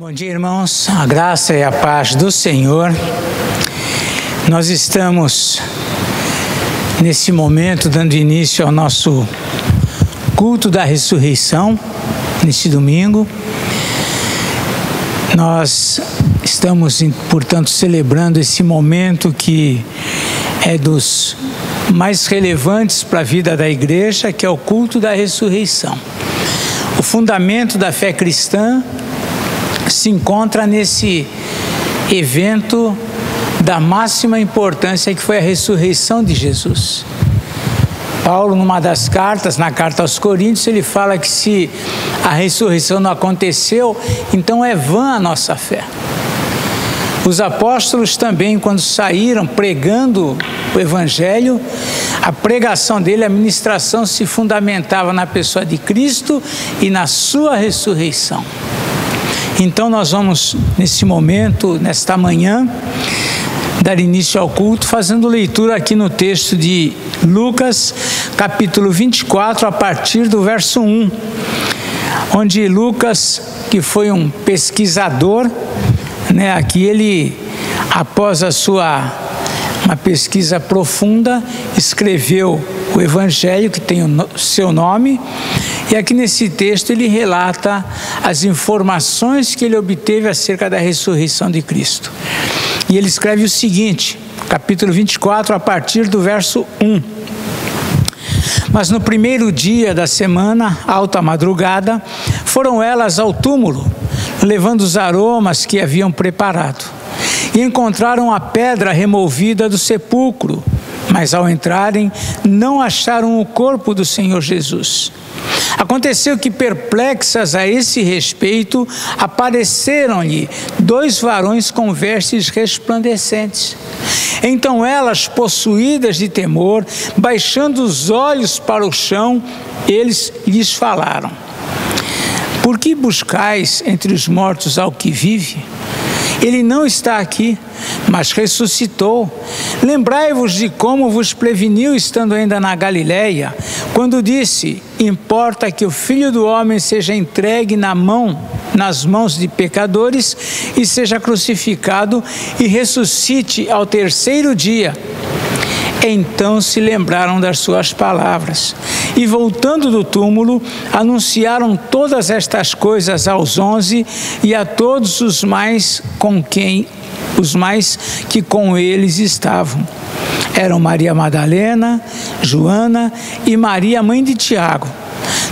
Bom dia, irmãos. A graça e a paz do Senhor. Nós estamos nesse momento dando início ao nosso culto da ressurreição, neste domingo. Nós estamos, portanto, celebrando esse momento que é dos mais relevantes para a vida da igreja, que é o culto da ressurreição. O fundamento da fé cristã se encontra nesse evento da máxima importância, que foi a ressurreição de Jesus. Paulo, numa das cartas, na carta aos Coríntios, ele fala que se a ressurreição não aconteceu, então é vã a nossa fé. Os apóstolos também, quando saíram pregando o Evangelho, a pregação dele, a ministração se fundamentava na pessoa de Cristo e na sua ressurreição. Então nós vamos, nesse momento, nesta manhã, dar início ao culto, fazendo leitura aqui no texto de Lucas, capítulo 24, a partir do verso 1, onde Lucas, que foi um pesquisador, aqui ele, após uma pesquisa profunda, escreveu o Evangelho, que tem o seu nome, e aqui nesse texto ele relata as informações que ele obteve acerca da ressurreição de Cristo. E ele escreve o seguinte, capítulo 24, a partir do verso 1. Mas no primeiro dia da semana, alta madrugada, foram elas ao túmulo, levando os aromas que haviam preparado. E encontraram a pedra removida do sepulcro, mas ao entrarem, não acharam o corpo do Senhor Jesus. Aconteceu que, perplexas a esse respeito, apareceram-lhe 2 varões com vestes resplandecentes. Então elas, possuídas de temor, baixando os olhos para o chão, eles lhes falaram: por que buscais entre os mortos ao que vive? Ele não está aqui, mas ressuscitou. Lembrai-vos de como vos preveniu estando ainda na Galileia, quando disse: importa que o Filho do Homem seja entregue nas mãos de pecadores e seja crucificado e ressuscite ao terceiro dia. Então se lembraram das suas palavras e, voltando do túmulo, anunciaram todas estas coisas aos 11 e a todos os mais que com eles estavam. Eram Maria Madalena, Joana e Maria, mãe de Tiago.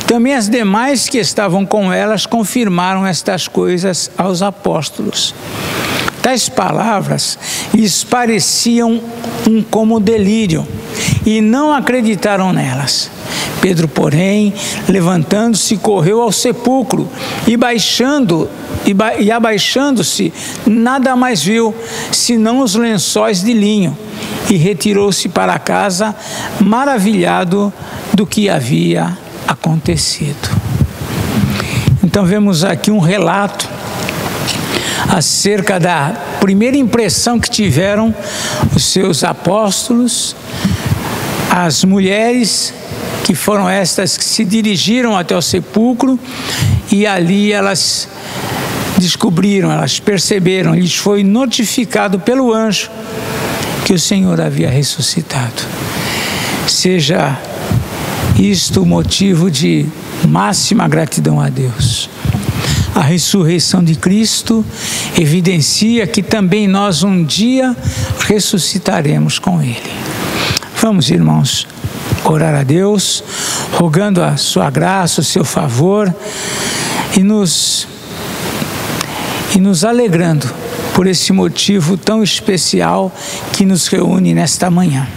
Também as demais que estavam com elas confirmaram estas coisas aos apóstolos. Tais palavras lhes pareciam como delírio e não acreditaram nelas. Pedro, porém, levantando-se, correu ao sepulcro e abaixando-se, nada mais viu, senão os lençóis de linho, e retirou-se para casa, maravilhado do que havia acontecido. Então vemos aqui um relato acerca da primeira impressão que tiveram os seus apóstolos, as mulheres que foram estas que se dirigiram até o sepulcro, e ali elas descobriram, elas perceberam, lhes foi notificado pelo anjo que o Senhor havia ressuscitado. Seja isto o motivo de máxima gratidão a Deus. A ressurreição de Cristo evidencia que também nós um dia ressuscitaremos com Ele. Vamos, irmãos, orar a Deus, rogando a sua graça, o seu favor, e nos alegrando por esse motivo tão especial que nos reúne nesta manhã.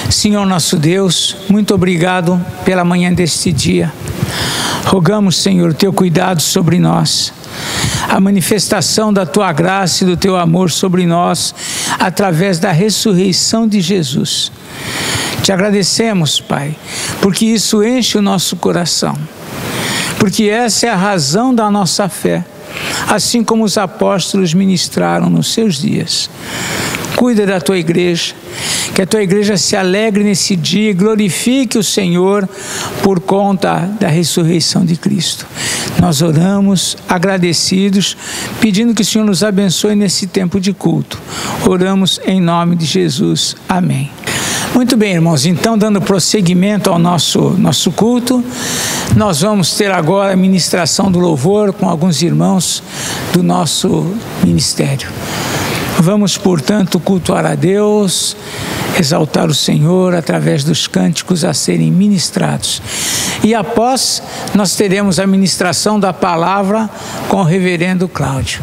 Senhor nosso Deus, muito obrigado pela manhã deste dia. Rogamos, Senhor, teu cuidado sobre nós, a manifestação da tua graça e do teu amor sobre nós, através da ressurreição de Jesus. Te agradecemos, Pai, porque isso enche o nosso coração, porque essa é a razão da nossa fé, assim como os apóstolos ministraram nos seus dias. Cuida da tua igreja, que a tua igreja se alegre nesse dia e glorifique o Senhor por conta da ressurreição de Cristo. Nós oramos agradecidos, pedindo que o Senhor nos abençoe nesse tempo de culto. Oramos em nome de Jesus. Amém. Muito bem, irmãos, então dando prosseguimento ao nosso culto, nós vamos ter agora a ministração do louvor com alguns irmãos do nosso ministério. Vamos, portanto, cultuar a Deus, exaltar o Senhor através dos cânticos a serem ministrados. E após, nós teremos a ministração da palavra com o reverendo Cláudio.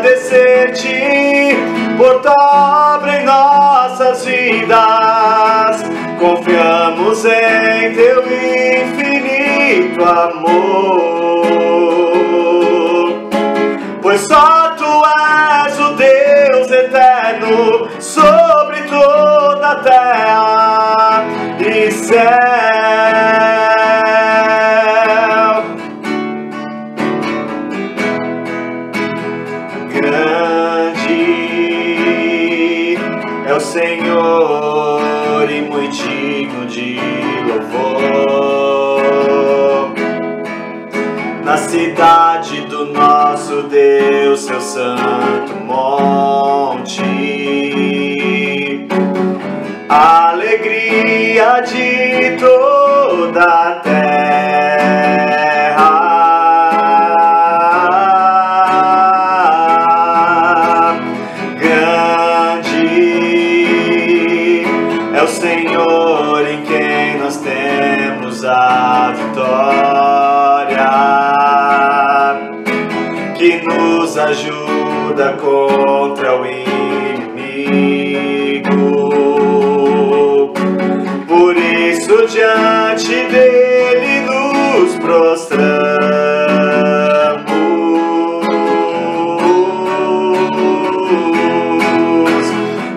Agradecer-te por tua obra em nossas vidas. Confiamos em teu infinito amor, pois só tu és o Deus eterno sobre toda a terra e céu. o Senhor e muito digno de louvor. Na cidade do nosso Deus, seu santo monte, a alegria de toda a terra. Grande é o Senhor em quem nós temos a vitória, que nos ajuda contra o inimigo. Por isso diante dele nos prostramos.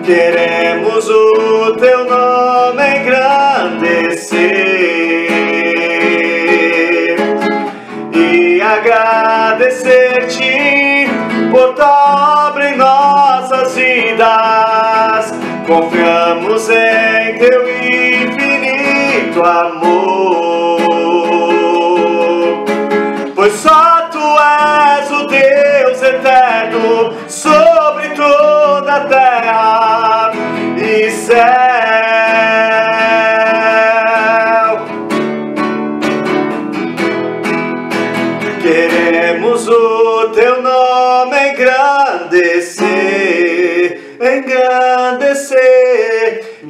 Queremos o teu nome engrandecer e agradecer-te por tua obra em nossas vidas. Confiamos em teu infinito amor, pois só tu és o Deus eterno sobre toda a terra e céu. Queremos o teu nome engrandecer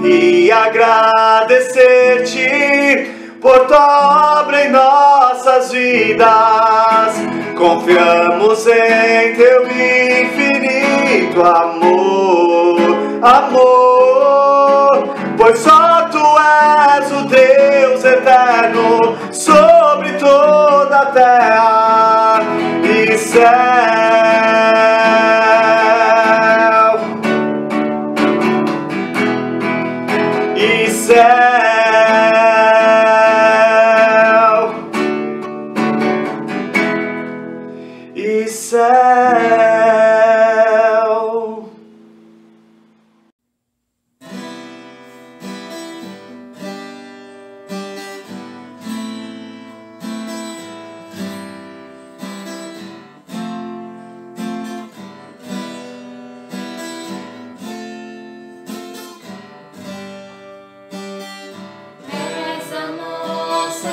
e agradecer-te por tua obra em nossas vidas. Confiamos em teu infinito amor, pois só tu és o Deus eterno sobre toda a terra e céu. E céu. E céu.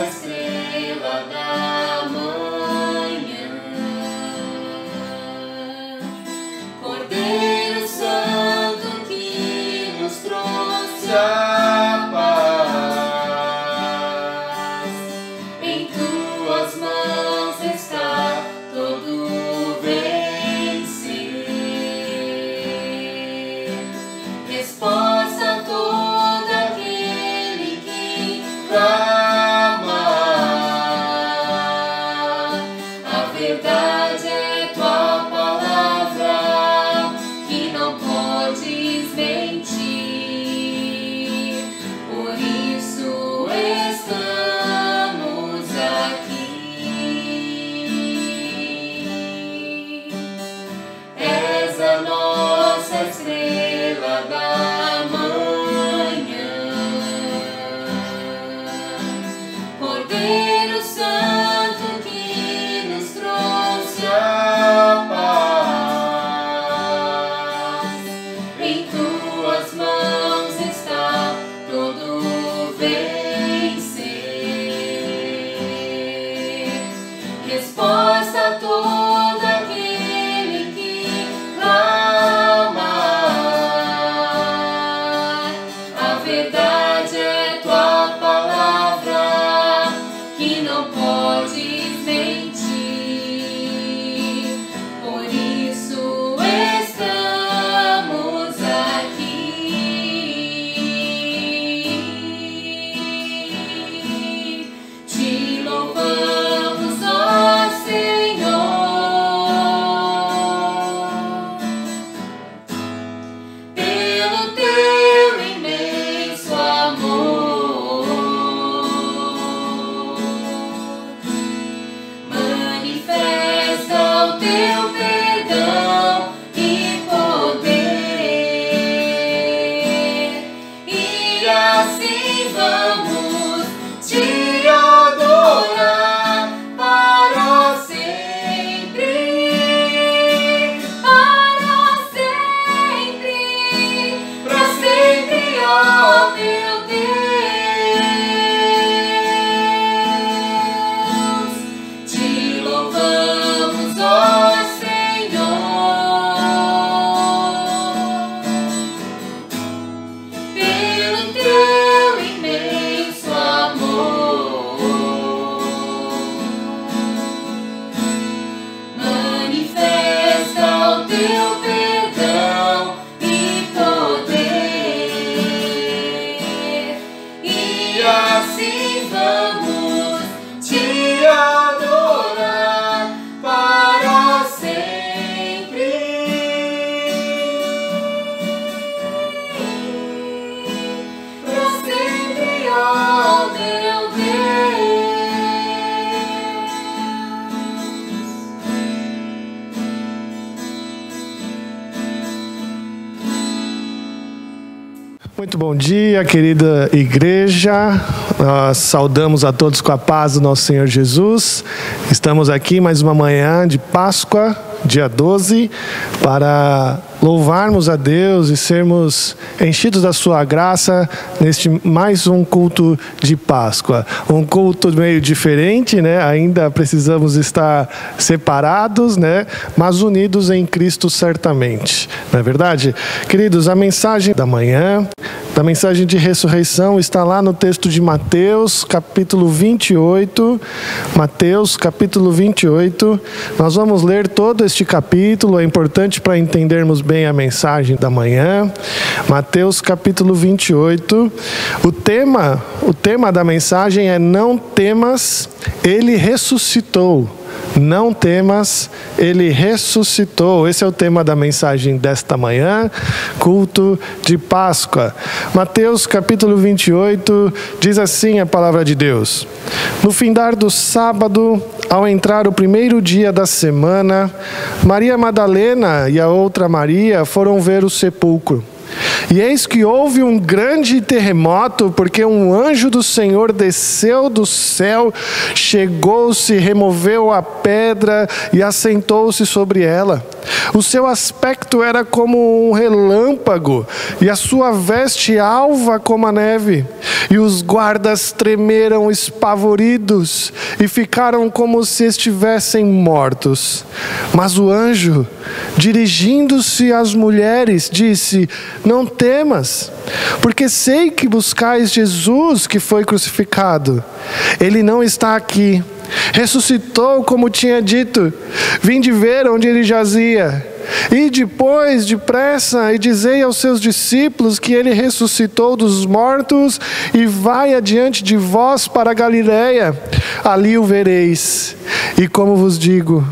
Estrela da manhã, Cordeiro Santo que nos trouxe a paz, em tuas mãos está todo vencer. Resposta a todo aquele que clama. Muito bom dia, querida igreja. Nós saudamos a todos com a paz do nosso Senhor Jesus. Estamos aqui mais uma manhã de Páscoa, dia 12, para louvarmos a Deus e sermos enchidos da sua graça neste mais um culto de Páscoa. Um culto meio diferente, né? Ainda precisamos estar separados, né? Mas unidos em Cristo certamente. Não é verdade? Queridos, a mensagem da manhã, da mensagem de ressurreição, está lá no texto de Mateus, capítulo 28. Mateus, capítulo 28. Nós vamos ler todo este capítulo, é importante para entendermos bem a mensagem da manhã. Mateus, capítulo 28. O tema da mensagem é: não temas, ele ressuscitou. Não temas, ele ressuscitou. Esse é o tema da mensagem desta manhã, culto de Páscoa. Mateus capítulo 28, diz assim a palavra de Deus: no findar do sábado, ao entrar o primeiro dia da semana, Maria Madalena e a outra Maria foram ver o sepulcro. E eis que houve um grande terremoto, porque um anjo do Senhor desceu do céu, chegou-se, removeu a pedra e assentou-se sobre ela. O seu aspecto era como um relâmpago, e a sua veste alva como a neve. E os guardas tremeram espavoridos, e ficaram como se estivessem mortos. Mas o anjo, dirigindo-se às mulheres, disse: não temas, porque sei que buscais Jesus que foi crucificado. Ele não está aqui, ressuscitou como tinha dito. Vinde ver onde ele jazia. E depois, depressa, e dizei aos seus discípulos que ele ressuscitou dos mortos e vai adiante de vós para a Galileia. Ali o vereis. E como vos digo...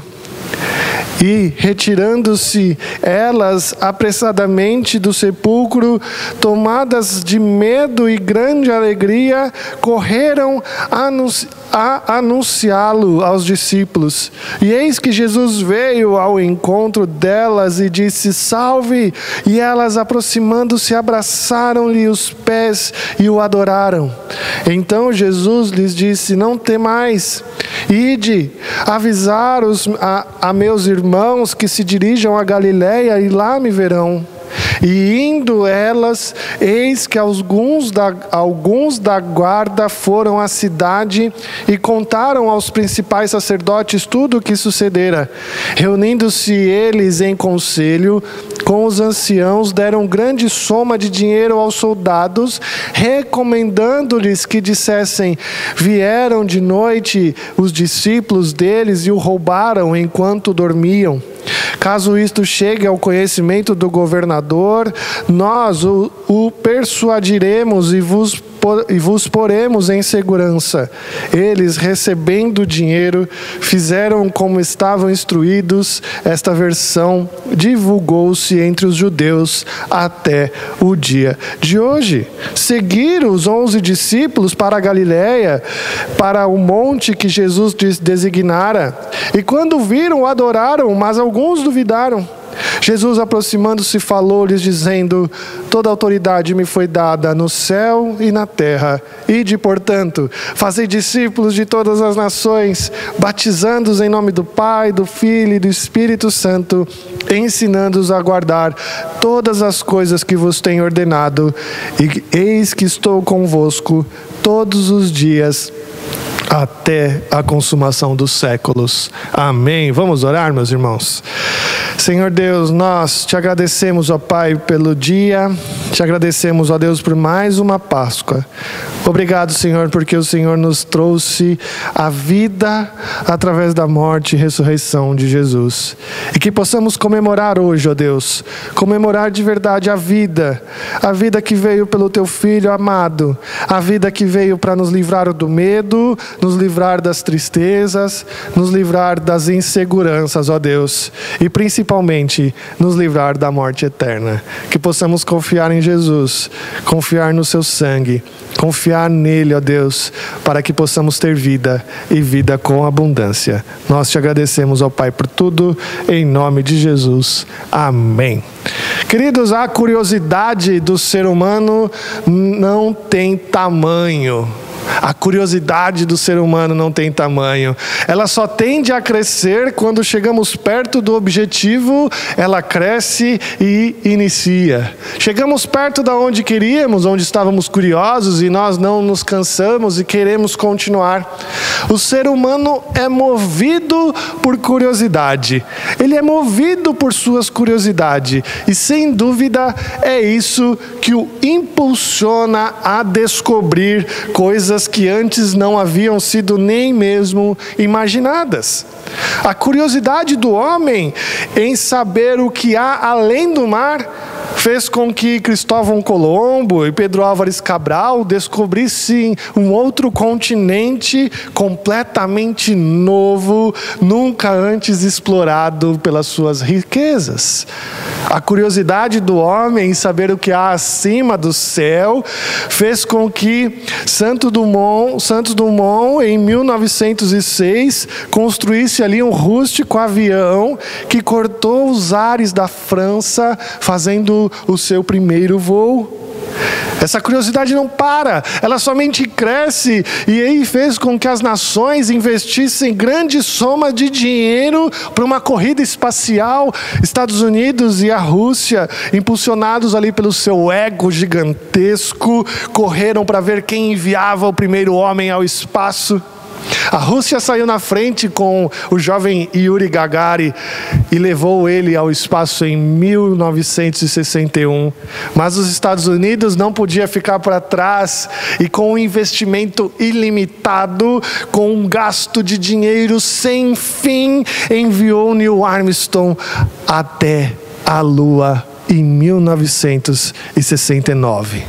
E, retirando-se elas apressadamente do sepulcro, tomadas de medo e grande alegria, correram a anunciá-lo aos discípulos. E eis que Jesus veio ao encontro delas e disse: salve! E elas, aproximando-se, abraçaram-lhe os pés e o adoraram. Então Jesus lhes disse: não temais, ide avisar a meus irmãos que se dirijam a Galileia e lá me verão. E indo elas, eis que alguns da guarda foram à cidade e contaram aos principais sacerdotes tudo o que sucedera. Reunindo-se eles em conselho com os anciãos, deram grande soma de dinheiro aos soldados, recomendando-lhes que dissessem: vieram de noite os discípulos deles e o roubaram enquanto dormiam. Caso isto chegue ao conhecimento do governador, nós o persuadiremos e vos poremos em segurança. Eles, recebendo o dinheiro, fizeram como estavam instruídos. Esta versão divulgou-se entre os judeus até o dia de hoje. Seguiram os 11 discípulos para a Galileia, para o monte que Jesus designara. E quando viram, o adoraram, mas alguns duvidaram. Jesus, aproximando-se, falou-lhes, dizendo: toda autoridade me foi dada no céu e na terra. Ide, portanto, fazei discípulos de todas as nações, batizando-os em nome do Pai, do Filho e do Espírito Santo, ensinando-os a guardar todas as coisas que vos tenho ordenado. E eis que estou convosco todos os dias, até a consumação dos séculos. Amém. Vamos orar, meus irmãos. Senhor Deus, nós te agradecemos, ó Pai, pelo dia, te agradecemos, ó Deus, por mais uma Páscoa. Obrigado, Senhor, porque o Senhor nos trouxe a vida através da morte e ressurreição de Jesus. E que possamos comemorar hoje, ó Deus, comemorar de verdade a vida que veio pelo Teu Filho amado, a vida que veio para nos livrar do medo, nos livrar das tristezas, nos livrar das inseguranças, ó Deus, e principalmente nos livrar da morte eterna. Que possamos confiar em Jesus, confiar no Seu sangue, confiar nele, ó Deus, para que possamos ter vida e vida com abundância. Nós te agradecemos, ó Pai, por tudo, em nome de Jesus. Amém. Queridos, a curiosidade do ser humano não tem tamanho. A curiosidade do ser humano não tem tamanho. Ela só tende a crescer quando chegamos perto do objetivo, ela cresce e inicia. Chegamos perto da onde queríamos, onde estávamos curiosos, e nós não nos cansamos e queremos continuar. O ser humano é movido por curiosidade. Ele é movido por suas curiosidades. E sem dúvida é isso que o impulsiona a descobrir coisas que antes não haviam sido nem mesmo imaginadas. A curiosidade do homem em saber o que há além do mar fez com que Cristóvão Colombo e Pedro Álvares Cabral descobrissem um outro continente completamente novo, nunca antes explorado pelas suas riquezas. A curiosidade do homem em saber o que há acima do céu fez com que Santos Dumont, em 1906, construísse ali um rústico avião que cortou os ares da França, fazendo o seu primeiro voo. Essa curiosidade não para, ela somente cresce, e aí fez com que as nações investissem grandes somas de dinheiro para uma corrida espacial. Estados Unidos e a Rússia, impulsionados ali pelo seu ego gigantesco, correram para ver quem enviava o primeiro homem ao espaço. A Rússia saiu na frente com o jovem Yuri Gagarin e levou ele ao espaço em 1961. Mas os Estados Unidos não podia ficar para trás e, com um investimento ilimitado, com um gasto de dinheiro sem fim, enviou Neil Armstrong até a Lua em 1969.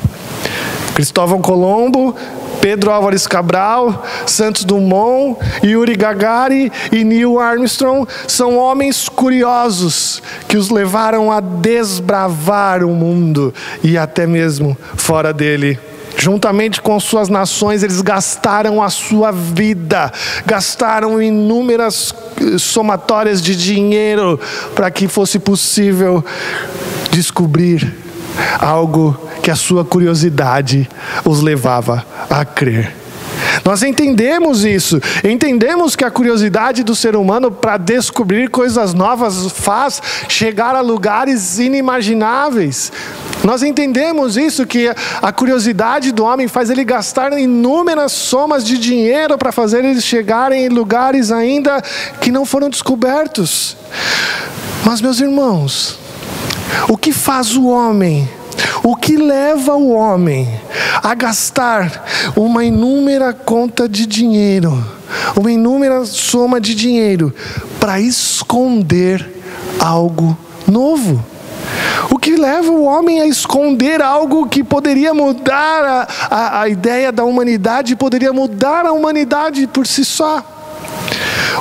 Cristóvão Colombo, Pedro Álvares Cabral, Santos Dumont, Yuri Gagarin e Neil Armstrong são homens curiosos que os levaram a desbravar o mundo e até mesmo fora dele. Juntamente com suas nações, eles gastaram a sua vida, gastaram inúmeras somatórias de dinheiro para que fosse possível descobrir algo que a sua curiosidade os levava a crer. Nós entendemos isso, entendemos que a curiosidade do ser humano para descobrir coisas novas faz chegar a lugares inimagináveis. Nós entendemos isso, que a curiosidade do homem faz ele gastar inúmeras somas de dinheiro para fazer eles chegarem em lugares ainda que não foram descobertos. Mas, meus irmãos, o que faz o homem? O que leva o homem a gastar uma inúmera conta de dinheiro, uma inúmera soma de dinheiro, para esconder algo novo? O que leva o homem a esconder algo que poderia mudar a ideia da humanidade, poderia mudar a humanidade por si só?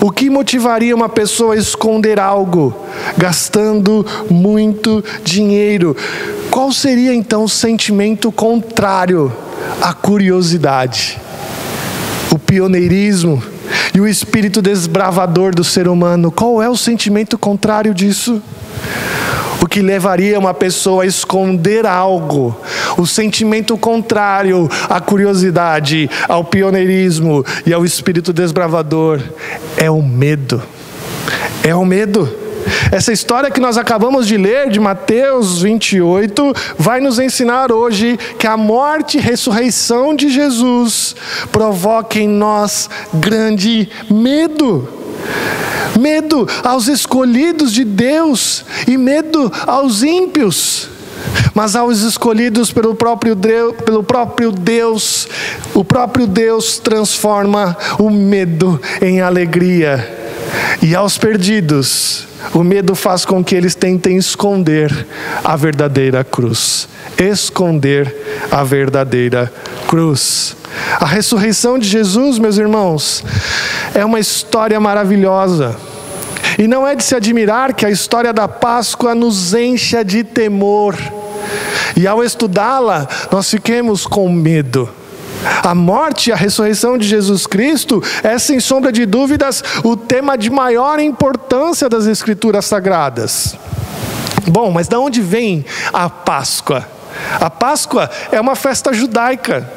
O que motivaria uma pessoa a esconder algo, gastando muito dinheiro? Qual seria então o sentimento contrário à curiosidade? O pioneirismo e o espírito desbravador do ser humano. Qual é o sentimento contrário disso? O que levaria uma pessoa a esconder algo, o sentimento contrário à curiosidade, ao pioneirismo e ao espírito desbravador, é o medo. É o medo. Essa história que nós acabamos de ler, de Mateus 28, vai nos ensinar hoje que a morte e ressurreição de Jesus provoca em nós grande medo. Medo aos escolhidos de Deus e medo aos ímpios. Mas aos escolhidos pelo próprio Deus, o próprio Deus transforma o medo em alegria. E aos perdidos, o medo faz com que eles tentem esconder a verdadeira cruz. Esconder a verdadeira cruz. A ressurreição de Jesus, meus irmãos, é uma história maravilhosa. E não é de se admirar que a história da Páscoa nos encha de temor. E ao estudá-la, nós fiquemos com medo. A morte e a ressurreição de Jesus Cristo é, sem sombra de dúvidas, o tema de maior importância das Escrituras Sagradas. Bom, mas de onde vem a Páscoa? A Páscoa é uma festa judaica.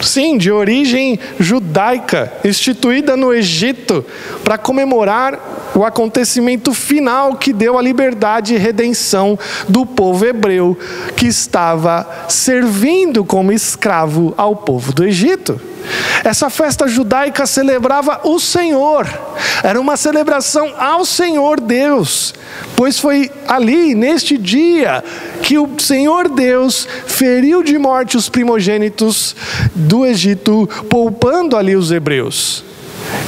Sim, de origem judaica, instituída no Egito para comemorar o acontecimento final que deu a liberdade e redenção do povo hebreu que estava servindo como escravo ao povo do Egito. Essa festa judaica celebrava o Senhor, era uma celebração ao Senhor Deus, pois foi ali, neste dia, que o Senhor Deus feriu de morte os primogênitos do Egito, poupando ali os hebreus,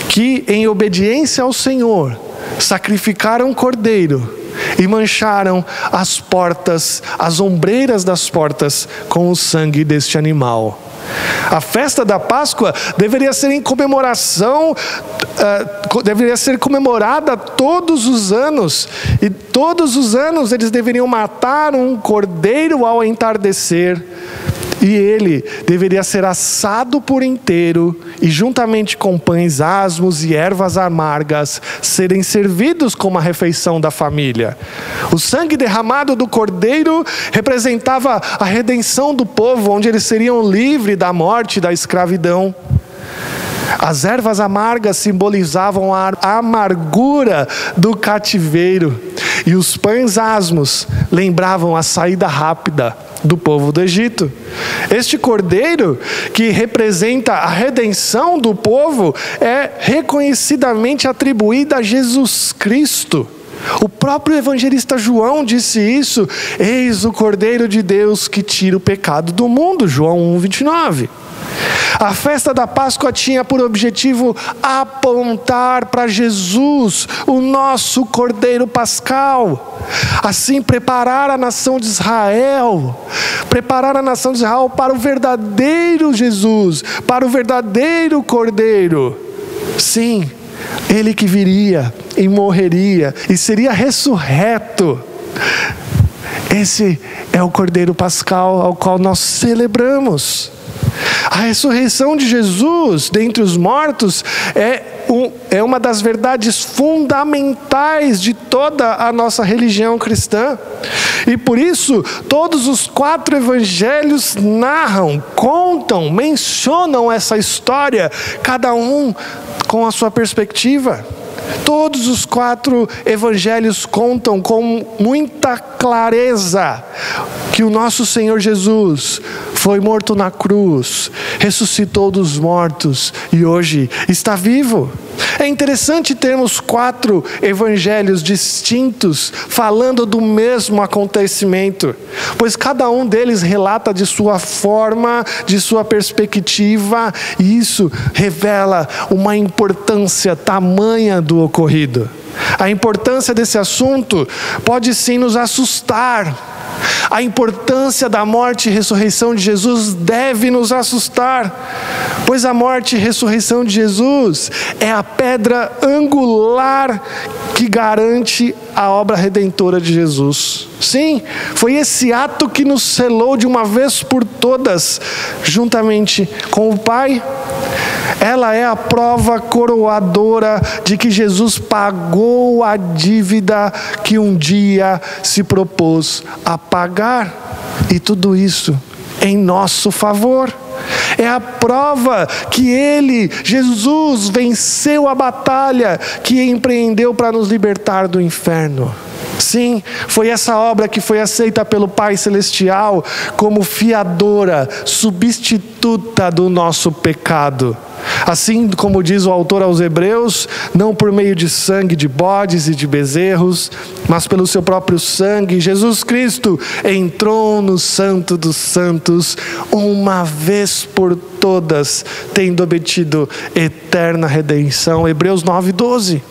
que em obediência ao Senhor, sacrificaram um cordeiro e mancharam as portas, as ombreiras das portas com o sangue deste animal. A festa da Páscoa deveria ser em comemoração, deveria ser comemorada todos os anos, e todos os anos eles deveriam matar um cordeiro ao entardecer, e ele deveria ser assado por inteiro e juntamente com pães asmos e ervas amargas serem servidos como a refeição da família. O sangue derramado do cordeiro representava a redenção do povo, onde eles seriam livres da morte e da escravidão. As ervas amargas simbolizavam a amargura do cativeiro, e os pães asmos lembravam a saída rápida do povo do Egito. Este cordeiro, que representa a redenção do povo, é reconhecidamente atribuído a Jesus Cristo. O próprio evangelista João disse isso: eis o Cordeiro de Deus que tira o pecado do mundo, João 1:29. A festa da Páscoa tinha por objetivo apontar para Jesus, o nosso Cordeiro Pascal. Assim, preparar a nação de Israel para o verdadeiro Jesus, para o verdadeiro Cordeiro. Sim, ele que viria e morreria e seria ressurreto. Esse é o Cordeiro Pascal ao qual nós celebramos. A ressurreição de Jesus dentre os mortos é uma das verdades fundamentais de toda a nossa religião cristã. E por isso, todos os 4 evangelhos narram, contam, mencionam essa história, cada um com a sua perspectiva. Todos os 4 evangelhos contam com muita clareza que o nosso Senhor Jesus foi morto na cruz, ressuscitou dos mortos e hoje está vivo. É interessante termos 4 evangelhos distintos falando do mesmo acontecimento, pois cada um deles relata de sua forma, de sua perspectiva, e isso revela uma importância tamanha do ocorrido. A importância desse assunto pode sim nos assustar. A importância da morte e ressurreição de Jesus deve nos assustar, pois a morte e ressurreição de Jesus é a pedra angular que garante a obra redentora de Jesus. Sim, foi esse ato que nos selou de uma vez por todas, juntamente com o Pai. Ela é a prova coroadora de que Jesus pagou a dívida que um dia se propôs a pagar. E tudo isso em nosso favor. É a prova que Jesus, venceu a batalha que empreendeu para nos libertar do inferno. Sim, foi essa obra que foi aceita pelo Pai Celestial como fiadora, substituta do nosso pecado. Assim como diz o autor aos Hebreus, não por meio de sangue de bodes e de bezerros, mas pelo seu próprio sangue, Jesus Cristo entrou no Santo dos Santos uma vez por todas, tendo obtido eterna redenção. Hebreus 9:12.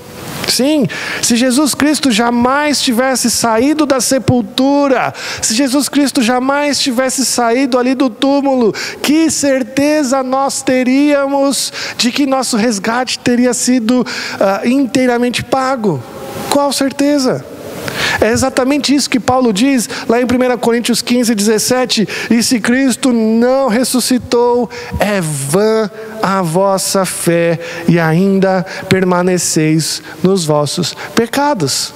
Sim, se Jesus Cristo jamais tivesse saído da sepultura, se Jesus Cristo jamais tivesse saído ali do túmulo, que certeza nós teríamos de que nosso resgate teria sido inteiramente pago? Qual certeza? É exatamente isso que Paulo diz lá em 1 Coríntios 15:17: e se Cristo não ressuscitou, é vã a vossa fé e ainda permaneceis nos vossos pecados.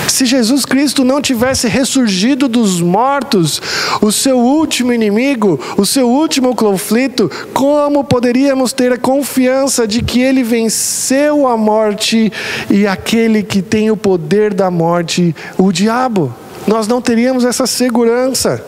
Se Jesus Cristo não tivesse ressurgido dos mortos, o seu último inimigo, o seu último conflito, como poderíamos ter a confiança de que ele venceu a morte e aquele que tem o poder da morte, o diabo? Nós não teríamos essa segurança.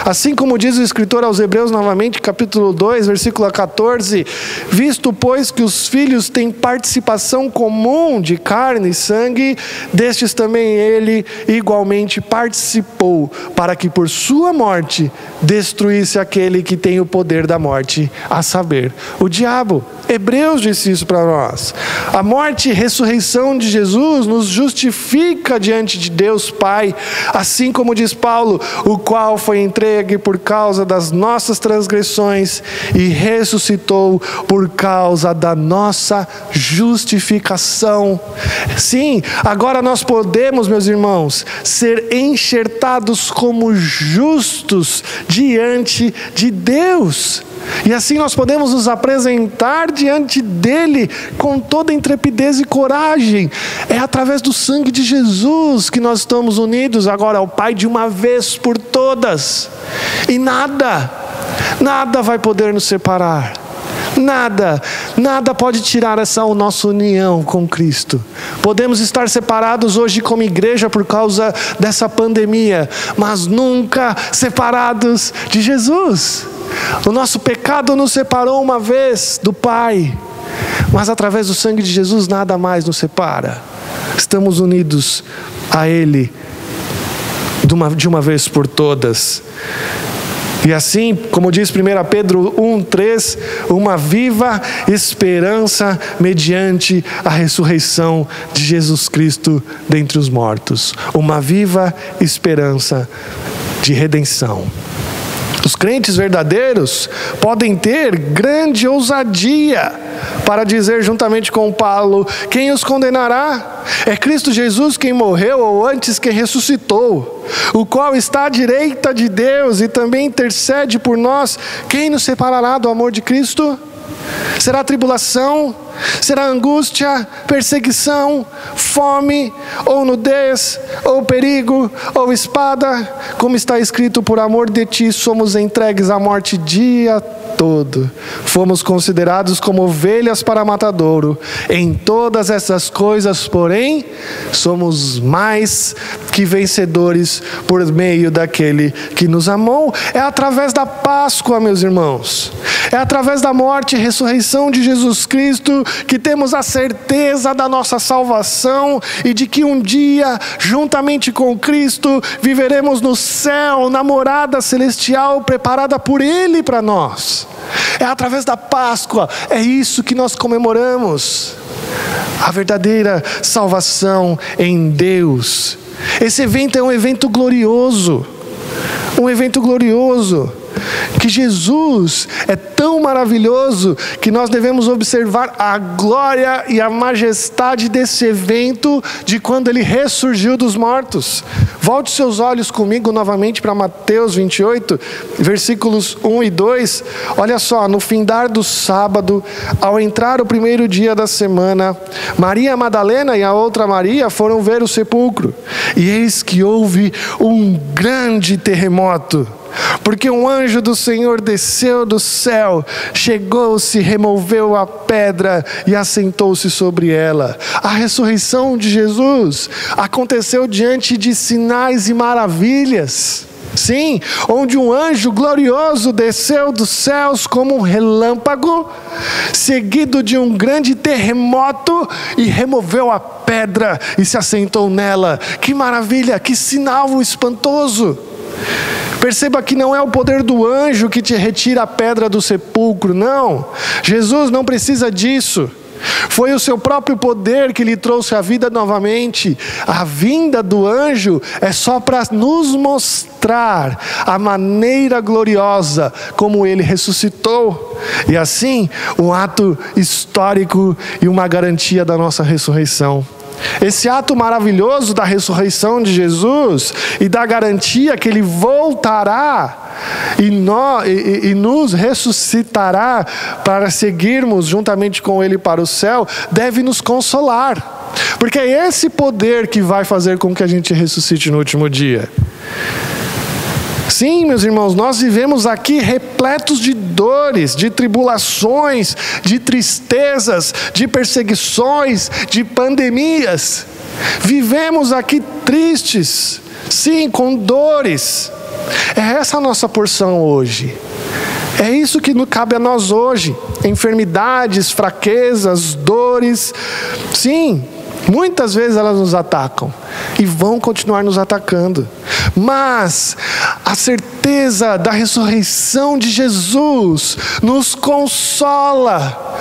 Assim como diz o escritor aos Hebreus novamente, capítulo 2, versículo 14: visto, pois, que os filhos têm participação comum de carne e sangue, destes também ele igualmente participou, para que por sua morte destruísse aquele que tem o poder da morte, a saber, o diabo. Hebreus disse isso para nós. A morte e ressurreição de Jesus nos justifica diante de Deus Pai, assim como diz Paulo, o qual foi entregue por causa das nossas transgressões e ressuscitou por causa da nossa justificação. Sim, agora nós podemos, meus irmãos, ser enxertados como justos diante de Deus. E assim nós podemos nos apresentar diante dele com toda intrepidez e coragem. É através do sangue de Jesus que nós estamos unidos agora ao Pai de uma vez por todas. E nada vai poder nos separar. Nada pode tirar essa nossa união com Cristo. Podemos estar separados hoje como igreja por causa dessa pandemia, mas nunca separados de Jesus. O nosso pecado nos separou uma vez do Pai, mas através do sangue de Jesus nada mais nos separa. Estamos unidos a Ele de uma vez por todas. E assim, como diz 1 Pedro 1:3, uma viva esperança mediante a ressurreição de Jesus Cristo dentre os mortos. Uma viva esperança de redenção. Os crentes verdadeiros podem ter grande ousadia para dizer juntamente com Paulo: quem os condenará? É Cristo Jesus quem morreu, ou antes quem ressuscitou, o qual está à direita de Deus e também intercede por nós. Quem nos separará do amor de Cristo? Será tribulação? Será angústia, perseguição, fome, ou nudez, ou perigo, ou espada? Como está escrito: por amor de ti somos entregues à morte dia todo. Fomos considerados como ovelhas para matadouro. Em todas essas coisas, porém, somos mais que vencedores por meio daquele que nos amou. É através da Páscoa, meus irmãos. É através da morte e ressurreição de Jesus Cristo que temos a certeza da nossa salvação e de que um dia, juntamente com Cristo, viveremos no céu, na morada celestial preparada por Ele para nós. É através da Páscoa, é isso que nós comemoramos. A verdadeira salvação em Deus. Esse evento é um evento glorioso. Um evento glorioso. Que Jesus é tão maravilhoso que nós devemos observar a glória e a majestade desse evento de quando ele ressurgiu dos mortos. Volte seus olhos comigo novamente para Mateus 28, versículos 1 e 2. Olha só: no findar do sábado, ao entrar o primeiro dia da semana, Maria Madalena e a outra Maria foram ver o sepulcro. E eis que houve um grande terremoto, porque um anjo do Senhor desceu do céu, chegou-se, removeu a pedra e assentou-se sobre ela. A ressurreição de Jesus aconteceu diante de sinais e maravilhas. Sim, onde um anjo glorioso desceu dos céus como um relâmpago, seguido de um grande terremoto, e removeu a pedra e se assentou nela. Que maravilha, que sinal espantoso! Perceba que não é o poder do anjo que te retira a pedra do sepulcro, não. Jesus não precisa disso. Foi o seu próprio poder que lhe trouxe a vida novamente. A vinda do anjo é só para nos mostrar a maneira gloriosa como ele ressuscitou. E assim, um ato histórico e uma garantia da nossa ressurreição. Esse ato maravilhoso da ressurreição de Jesus e da garantia que Ele voltará e nos ressuscitará para seguirmos juntamente com Ele para o céu, deve nos consolar. porque é esse poder que vai fazer com que a gente ressuscite no último dia. Sim, meus irmãos, nós vivemos aqui repletos de dores, de tribulações, de tristezas, de perseguições, de pandemias. Vivemos aqui tristes, sim, com dores. É essa a nossa porção hoje. É isso que cabe a nós hoje. Enfermidades, fraquezas, dores. Sim, muitas vezes elas nos atacam e vão continuar nos atacando. Mas a certeza da ressurreição de Jesus nos consola,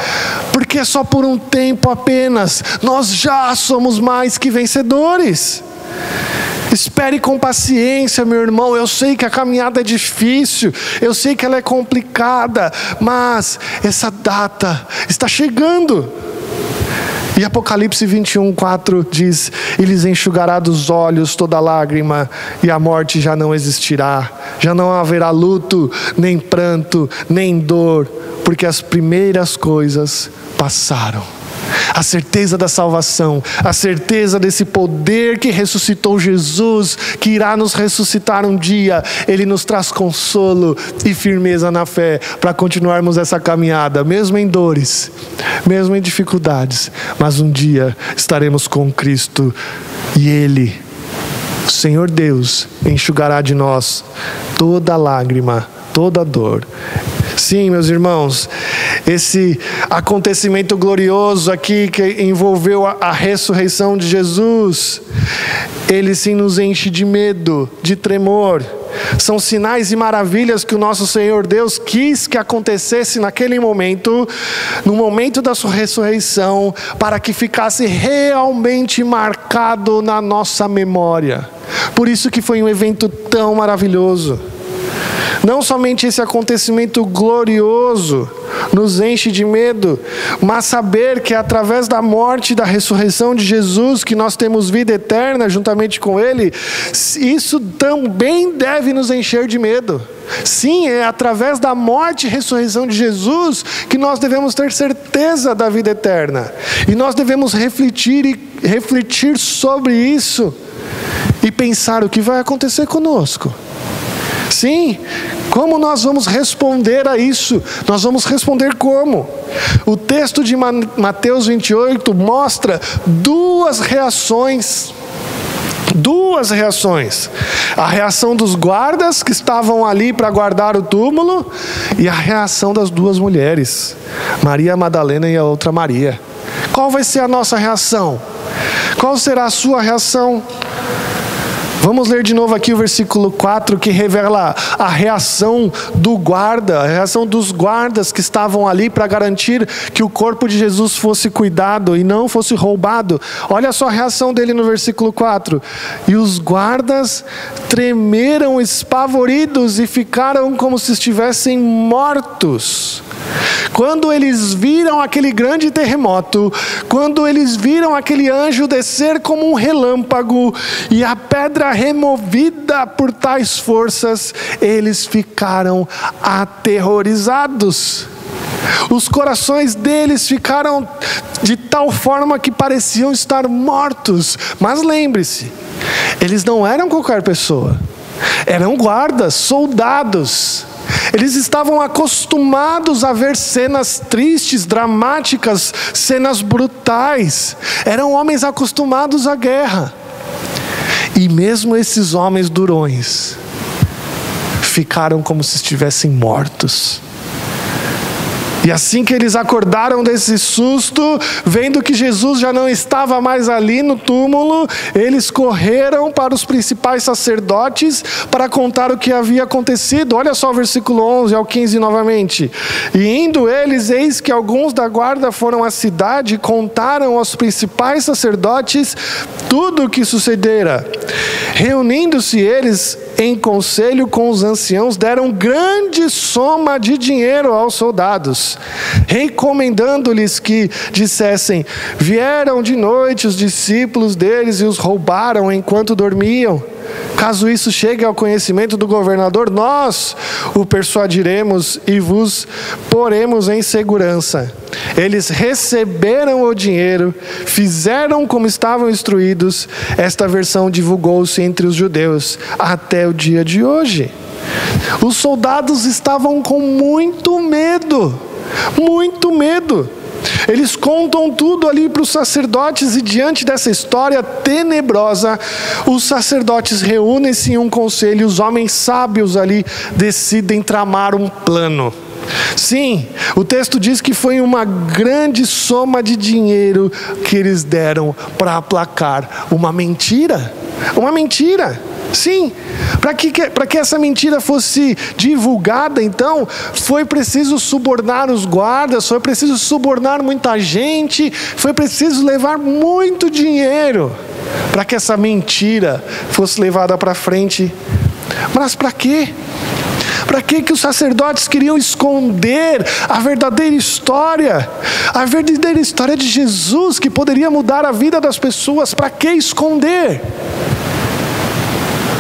porque é só por um tempo apenas. Nós já somos mais que vencedores. Espere com paciência, meu irmão. Eu sei que a caminhada é difícil, eu sei que ela é complicada, mas essa data está chegando. E Apocalipse 21:4 diz: e lhes enxugará dos olhos toda lágrima, e a morte já não existirá. Já não haverá luto, nem pranto, nem dor, porque as primeiras coisas passaram. A certeza da salvação, a certeza desse poder que ressuscitou Jesus, que irá nos ressuscitar um dia, ele nos traz consolo e firmeza na fé para continuarmos essa caminhada, mesmo em dores, mesmo em dificuldades, mas um dia estaremos com Cristo e Ele, o Senhor Deus, enxugará de nós toda lágrima, toda dor. Sim, meus irmãos, esse acontecimento glorioso aqui que envolveu a ressurreição de Jesus, ele sim nos enche de medo, de tremor. São sinais e maravilhas que o nosso Senhor Deus quis que acontecesse naquele momento, no momento da sua ressurreição, para que ficasse realmente marcado na nossa memória. Por isso que foi um evento tão maravilhoso. Não somente esse acontecimento glorioso nos enche de medo, mas saber que através da morte e da ressurreição de Jesus, que nós temos vida eterna juntamente com Ele, isso também deve nos encher de medo. Sim, é através da morte e ressurreição de Jesus que nós devemos ter certeza da vida eterna. E nós devemos refletir sobre isso e pensar o que vai acontecer conosco. Sim, como nós vamos responder a isso? Nós vamos responder como? O texto de Mateus 28 mostra duas reações. A reação dos guardas que estavam ali para guardar o túmulo e a reação das duas mulheres, Maria Madalena e a outra Maria. Qual vai ser a nossa reação? Qual será a sua reação? Vamos ler de novo aqui o versículo 4, que revela a reação do guarda, a reação dos guardas que estavam ali para garantir que o corpo de Jesus fosse cuidado e não fosse roubado. Olha só a reação dele no versículo 4. E os guardas tremeram espavoridos e ficaram como se estivessem mortos. Quando eles viram aquele grande terremoto, quando eles viram aquele anjo descer como um relâmpago e a pedra removida por tais forças, eles ficaram aterrorizados. Os corações deles ficaram de tal forma que pareciam estar mortos. Mas lembre-se, eles não eram qualquer pessoa, eram guardas, soldados. Eles estavam acostumados a ver cenas tristes, dramáticas, cenas brutais. Eram homens acostumados à guerra. E mesmo esses homens durões ficaram como se estivessem mortos. E assim que eles acordaram desse susto, vendo que Jesus já não estava mais ali no túmulo, eles correram para os principais sacerdotes para contar o que havia acontecido. Olha só o versículo 11 ao 15 novamente. E indo eles, eis que alguns da guarda foram à cidade e contaram aos principais sacerdotes tudo o que sucedera. Reunindo-se eles em conselho com os anciãos, deram grande soma de dinheiro aos soldados, recomendando-lhes que dissessem: vieram de noite os discípulos deles e os roubaram enquanto dormiam. Caso isso chegue ao conhecimento do governador, nós o persuadiremos e vos poremos em segurança. Eles receberam o dinheiro, fizeram como estavam instruídos. Esta versão divulgou-se entre os judeus até o dia de hoje. Os soldados estavam com muito medo. Eles contam tudo ali para os sacerdotes e diante dessa história tenebrosa, os sacerdotes reúnem-se em um conselho e os homens sábios ali decidem tramar um plano. Sim, o texto diz que foi uma grande soma de dinheiro que eles deram para aplacar uma mentira. Uma mentira. Sim, para que essa mentira fosse divulgada, então, foi preciso subornar os guardas, foi preciso subornar muita gente, foi preciso levar muito dinheiro para que essa mentira fosse levada para frente. Mas para quê? Para que os sacerdotes queriam esconder a verdadeira história de Jesus, que poderia mudar a vida das pessoas? Para que esconder?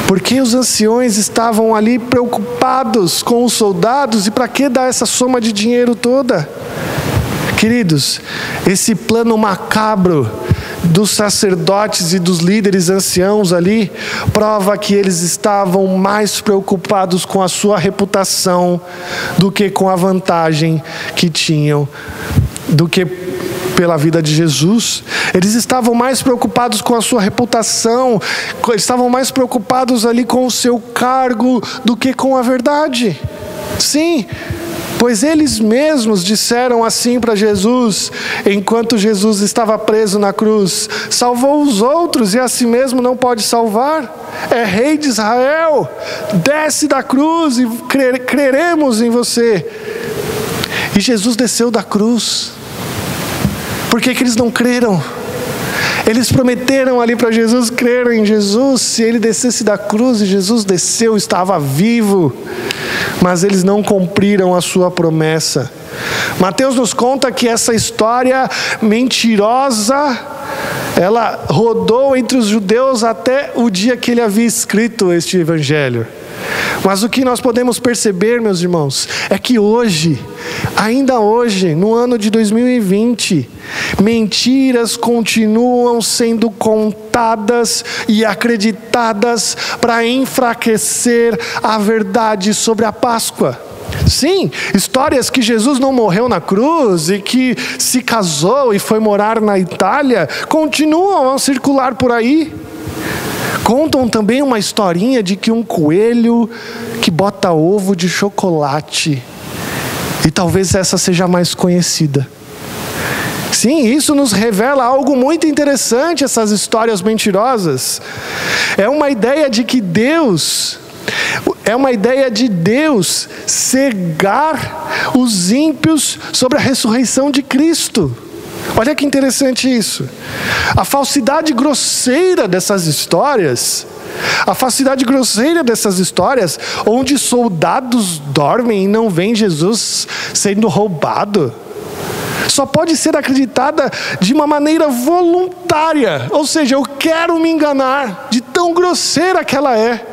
Porque os anciões estavam ali preocupados com os soldados, e para que dar essa soma de dinheiro toda? Queridos, esse plano macabro dos sacerdotes e dos líderes anciãos ali prova que eles estavam mais preocupados com a sua reputação do que com a vantagem que tinham, do que pela vida de Jesus. Eles estavam mais preocupados com a sua reputação, estavam mais preocupados ali com o seu cargo do que com a verdade. Sim, pois eles mesmos disseram assim para Jesus, enquanto Jesus estava preso na cruz: salvou os outros e a si mesmo não pode salvar. É rei de Israel, desce da cruz e creremos em você. E Jesus desceu da cruz. Por que eles não creram? Eles prometeram ali para Jesus, creram em Jesus, se ele descesse da cruz, e Jesus desceu, estava vivo, mas eles não cumpriram a sua promessa. Mateus nos conta que essa história mentirosa, ela rodou entre os judeus até o dia que ele havia escrito este evangelho. Mas o que nós podemos perceber, meus irmãos, é que hoje, ainda hoje, no ano de 2020, mentiras continuam sendo contadas e acreditadas para enfraquecer a verdade sobre a Páscoa. Sim, histórias que Jesus não morreu na cruz e que se casou e foi morar na Itália continuam a circular por aí. Contam também uma historinha de que um coelho que bota ovo de chocolate, e talvez essa seja a mais conhecida. Sim, isso nos revela algo muito interessante, essas histórias mentirosas. É uma ideia de Deus cegar os ímpios sobre a ressurreição de Cristo. Olha que interessante isso. A falsidade grosseira dessas histórias, onde soldados dormem e não veem Jesus sendo roubado, só pode ser acreditada de uma maneira voluntária. Ou seja, eu quero me enganar, de tão grosseira que ela é.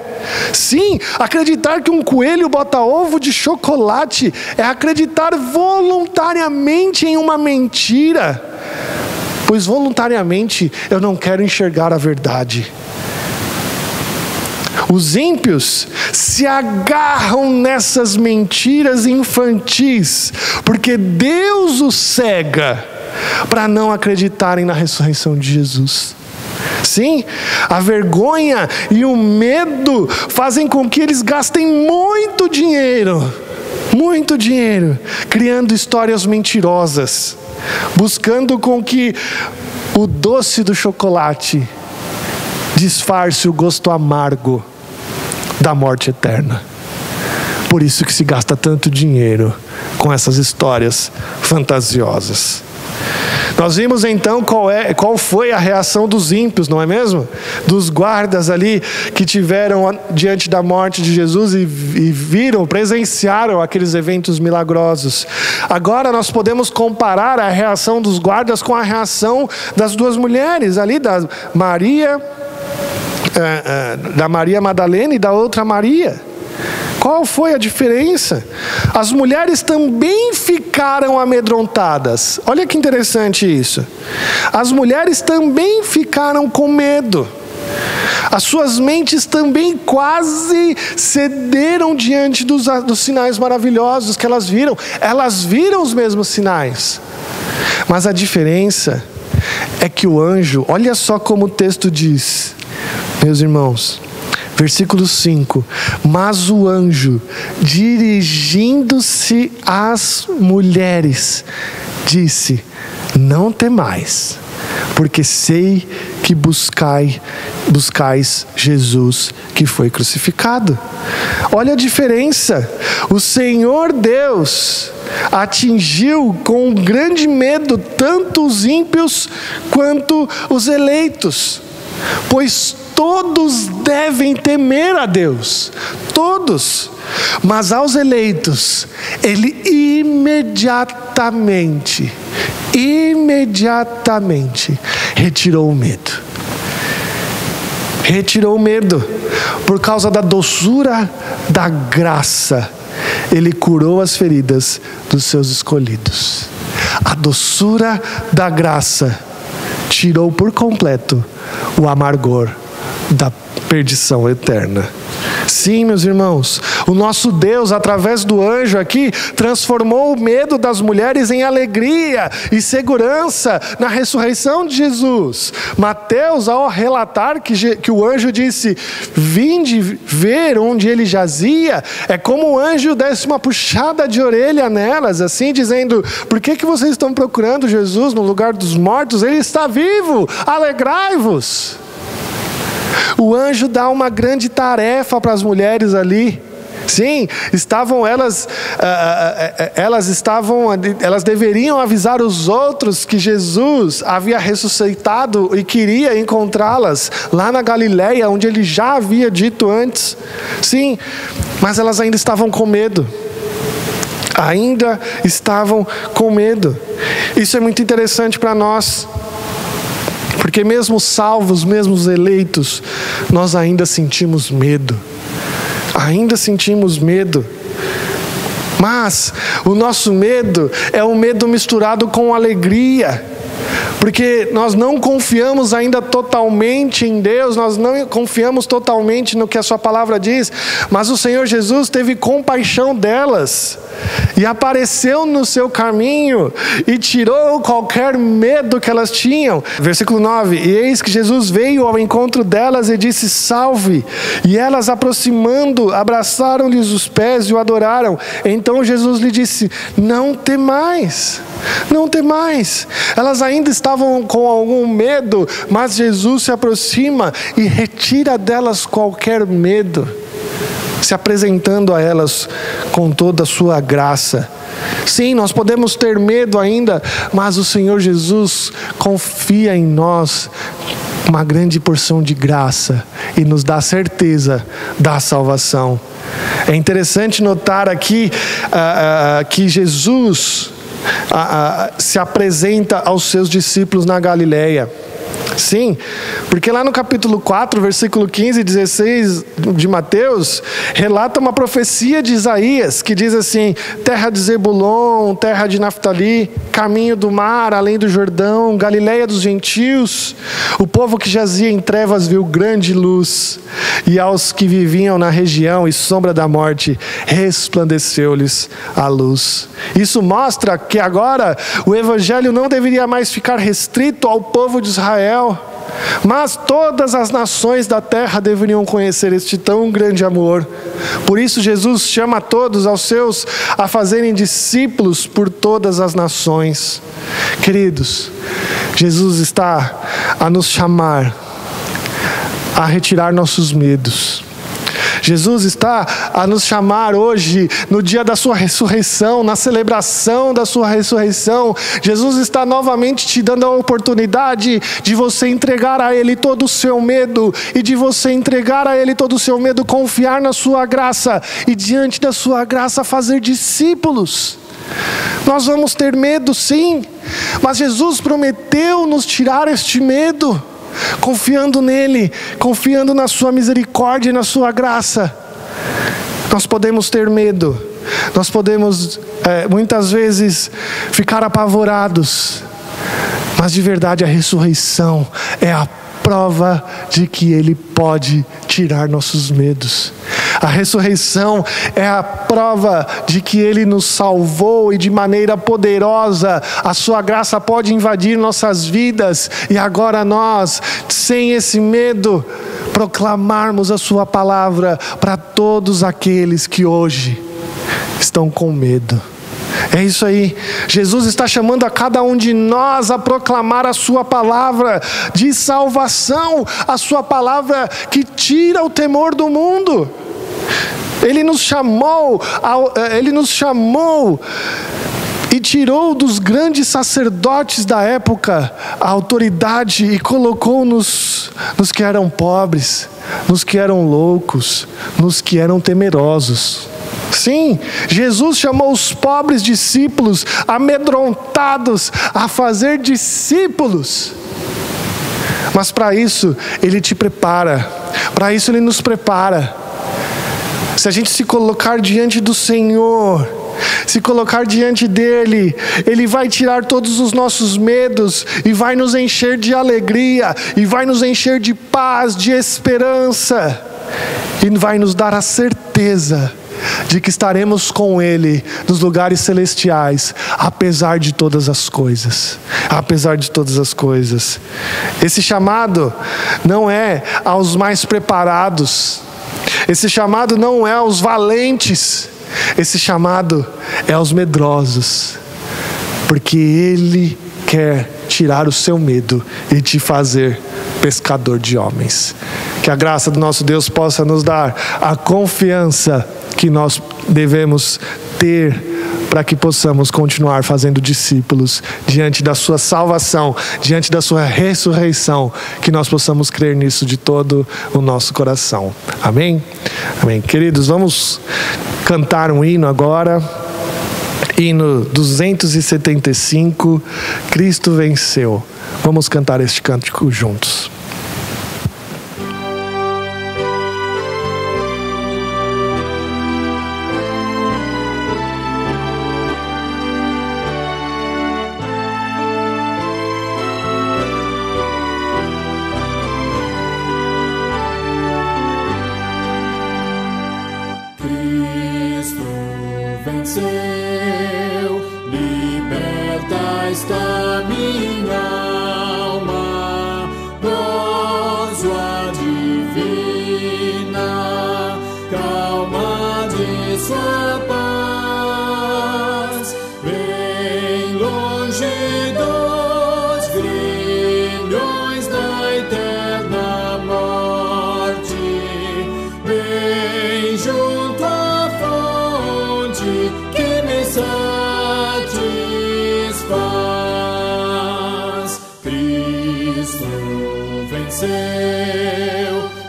Sim, acreditar que um coelho bota ovo de chocolate é acreditar voluntariamente em uma mentira, pois voluntariamente eu não quero enxergar a verdade. Os ímpios se agarram nessas mentiras infantis, porque Deus os cega para não acreditarem na ressurreição de Jesus. Sim, a vergonha e o medo fazem com que eles gastem muito dinheiro, criando histórias mentirosas, buscando com que o doce do chocolate disfarce o gosto amargo da morte eterna. Por isso que se gasta tanto dinheiro com essas histórias fantasiosas. Nós vimos então qual foi a reação dos ímpios, não é mesmo? Dos guardas ali que tiveram diante da morte de Jesus e presenciaram aqueles eventos milagrosos. Agora nós podemos comparar a reação dos guardas com a reação das duas mulheres ali, da Maria da Maria Madalena e da outra Maria. Qual foi a diferença? As mulheres também ficaram amedrontadas. Olha que interessante isso. As mulheres também ficaram com medo. As suas mentes também quase cederam diante dos sinais maravilhosos que elas viram. Elas viram os mesmos sinais. Mas a diferença é que o anjo, olha só como o texto diz, meus irmãos, versículo 5: mas o anjo, dirigindo-se às mulheres, disse: não temais, porque sei que buscais Jesus que foi crucificado. Olha a diferença. O Senhor Deus atingiu com um grande medo tanto os ímpios quanto os eleitos, pois todos devem temer a Deus, todos. Mas aos eleitos, Ele imediatamente retirou o medo. Retirou o medo. Por causa da doçura da graça, Ele curou as feridas dos seus escolhidos. A doçura da graça tirou por completo o amargor da perdição eterna. Sim, meus irmãos, o nosso Deus, através do anjo aqui, transformou o medo das mulheres em alegria e segurança na ressurreição de Jesus. Mateus, ao relatar que o anjo disse: vinde ver onde ele jazia, é como o anjo desse uma puxada de orelha nelas, assim dizendo: por que vocês estão procurando Jesus no lugar dos mortos? Ele está vivo, alegrai-vos. O anjo dá uma grande tarefa para as mulheres ali. Sim, elas deveriam avisar os outros que Jesus havia ressuscitado e queria encontrá-las lá na Galileia, onde ele já havia dito antes. Sim, mas elas ainda estavam com medo. Ainda estavam com medo. Isso é muito interessante para nós. Porque mesmo salvos, mesmo eleitos, nós ainda sentimos medo. Ainda sentimos medo. Mas o nosso medo é um medo misturado com alegria. Porque nós não confiamos ainda totalmente em Deus, nós não confiamos totalmente no que a sua palavra diz, mas o Senhor Jesus teve compaixão delas e apareceu no seu caminho e tirou qualquer medo que elas tinham. Versículo 9: e eis que Jesus veio ao encontro delas e disse: salve. E elas, aproximando, abraçaram-lhes os pés e o adoraram. Então Jesus lhe disse: não temais, não temais. Elas ainda estavam com algum medo, mas Jesus se aproxima e retira delas qualquer medo, se apresentando a elas com toda a sua graça. Sim, nós podemos ter medo ainda, mas o Senhor Jesus confia em nós uma grande porção de graça e nos dá certeza da salvação. É interessante notar aqui que Jesus se apresenta aos seus discípulos na Galileia. Sim, porque lá no capítulo 4, versículo 15 e 16 de Mateus, relata uma profecia de Isaías, que diz assim: terra de Zebulon, terra de Naftali, caminho do mar, além do Jordão, Galileia dos gentios, o povo que jazia em trevas viu grande luz, e aos que viviam na região e sombra da morte, resplandeceu-lhes a luz. Isso mostra que agora o evangelho não deveria mais ficar restrito ao povo de Israel, mas todas as nações da terra deveriam conhecer este tão grande amor. Por isso Jesus chama todos aos seus a fazerem discípulos por todas as nações. Queridos, Jesus está a nos chamar a retirar nossos medos. Jesus está a nos chamar hoje, no dia da sua ressurreição, na celebração da sua ressurreição. Jesus está novamente te dando a oportunidade de você entregar a Ele todo o seu medo, e de você entregar a Ele todo o seu medo, confiar na sua graça, e diante da sua graça fazer discípulos. Nós vamos ter medo, sim, mas Jesus prometeu nos tirar este medo. confiando nele, confiando na sua misericórdia e na sua graça. Nós podemos ter medo, nós podemos muitas vezes ficar apavorados, mas de verdade a ressurreição é a prova de que Ele pode tirar nossos medos. A ressurreição é a prova de que Ele nos salvou e de maneira poderosa a sua graça pode invadir nossas vidas, e agora nós, sem esse medo, proclamarmos a sua palavra para todos aqueles que hoje estão com medo. É isso aí, Jesus está chamando a cada um de nós a proclamar a sua palavra de salvação, a sua palavra que tira o temor do mundo. Ele nos chamou e tirou dos grandes sacerdotes da época a autoridade e colocou nos que eram pobres, nos que eram loucos, nos que eram temerosos. Sim, Jesus chamou os pobres discípulos, amedrontados, a fazer discípulos. Mas para isso Ele te prepara, para isso Ele nos prepara. Se a gente se colocar diante do Senhor, se colocar diante dEle, Ele vai tirar todos os nossos medos e vai nos encher de alegria, e vai nos encher de paz, de esperança, e vai nos dar a certeza de que estaremos com Ele nos lugares celestiais, apesar de todas as coisas. Apesar de todas as coisas. Esse chamado não é aos mais preparados, esse chamado não é aos valentes, esse chamado é aos medrosos, porque Ele quer tirar o seu medo e te fazer pescador de homens. Que a graça do nosso Deus possa nos dar a confiança que nós devemos ter para que possamos continuar fazendo discípulos diante da sua salvação, diante da sua ressurreição, que nós possamos crer nisso de todo o nosso coração. Amém? Amém. Queridos, vamos cantar um hino agora. Hino 275, Cristo venceu. Vamos cantar este cântico juntos.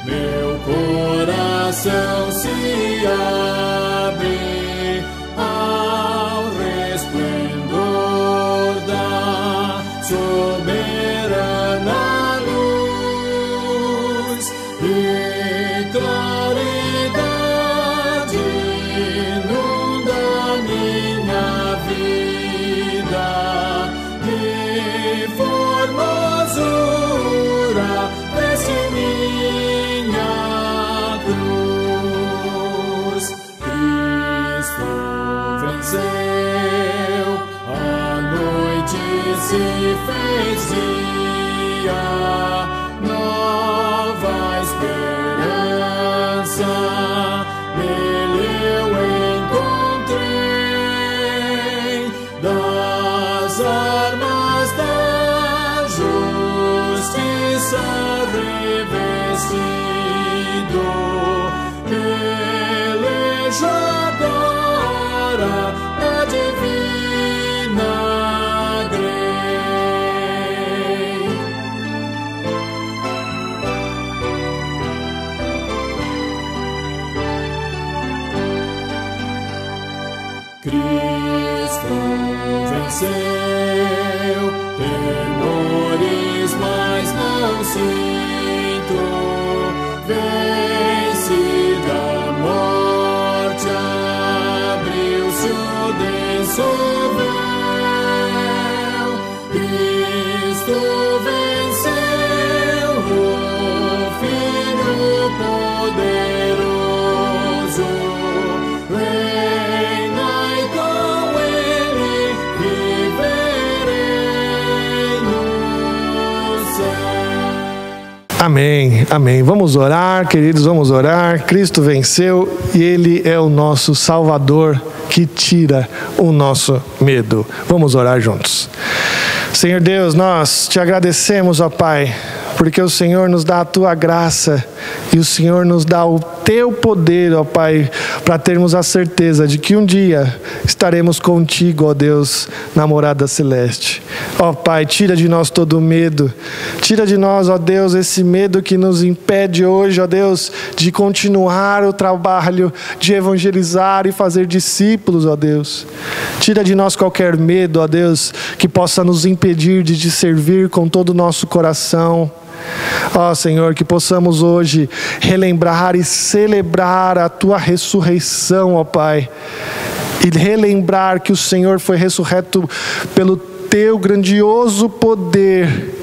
Meu coração se abre ao resplendor da soberana luz e claridade inunda minha vida e formosura veste minha cruz. Cristo venceu, a noite se fez dia, nova esperança nele eu encontrei, das armas da justiça revestido, elejo agora a divina grei. Cristo venceu, temores mais não cinto, vencida a morte, abriu-se o denso véu. Cristo venceu, o Filho poderoso, reina e com Ele viverei no céu. Amém, amém. Vamos orar, queridos, vamos orar. Cristo venceu e Ele é o nosso Salvador que tira o nosso medo. Vamos orar juntos. Senhor Deus, nós te agradecemos, ó Pai, porque o Senhor nos dá a tua graça e o Senhor nos dá o teu poder, ó Pai, para termos a certeza de que um dia estaremos contigo, ó Deus, na morada celeste. Ó Pai, tira de nós todo o medo, tira de nós, ó Deus, esse medo que nos impede hoje, ó Deus, de continuar o trabalho, de evangelizar e fazer discípulos, ó Deus. Tira de nós qualquer medo, ó Deus, que possa nos impedir de te servir com todo o nosso coração. Ó Senhor, que possamos hoje relembrar e celebrar a tua ressurreição, ó Pai, e relembrar que o Senhor foi ressurreto pelo teu grandioso poder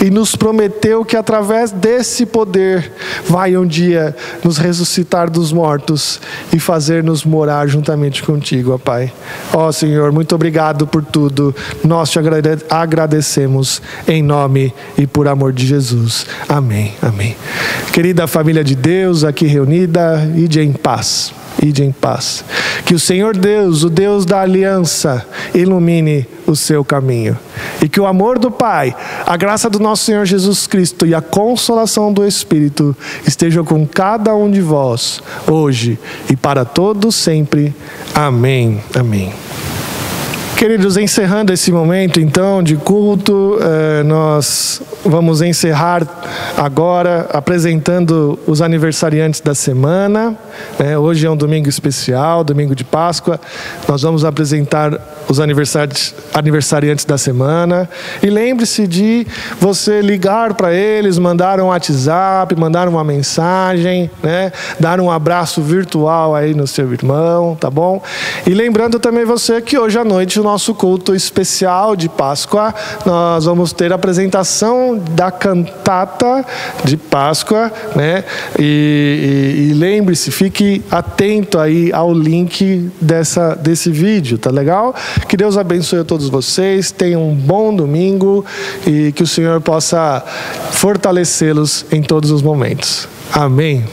e nos prometeu que através desse poder vai um dia nos ressuscitar dos mortos e fazer-nos morar juntamente contigo, ó Pai. Ó Senhor, muito obrigado por tudo. Nós te agradecemos em nome e por amor de Jesus. Amém, amém. Querida família de Deus aqui reunida, ide em paz. Ide em paz. Que o Senhor Deus, o Deus da aliança, ilumine o seu caminho. E que o amor do Pai, a graça do nosso Senhor Jesus Cristo e a consolação do Espírito estejam com cada um de vós, hoje e para todos sempre. Amém. Amém. Queridos, encerrando esse momento então de culto, nós vamos encerrar agora apresentando os aniversariantes da semana. Hoje é um domingo especial, domingo de Páscoa. Nós vamos apresentar os aniversariantes da semana. E lembre-se de você ligar para eles, mandar um WhatsApp, mandar uma mensagem, dar um abraço virtual aí no seu irmão, tá bom? E lembrando também você que hoje à noite o nosso culto especial de Páscoa, nós vamos ter a apresentação da cantata de Páscoa, E lembre-se, fique atento aí ao link desse vídeo, tá legal? Que Deus abençoe a todos vocês, tenham um bom domingo e que o Senhor possa fortalecê-los em todos os momentos. Amém.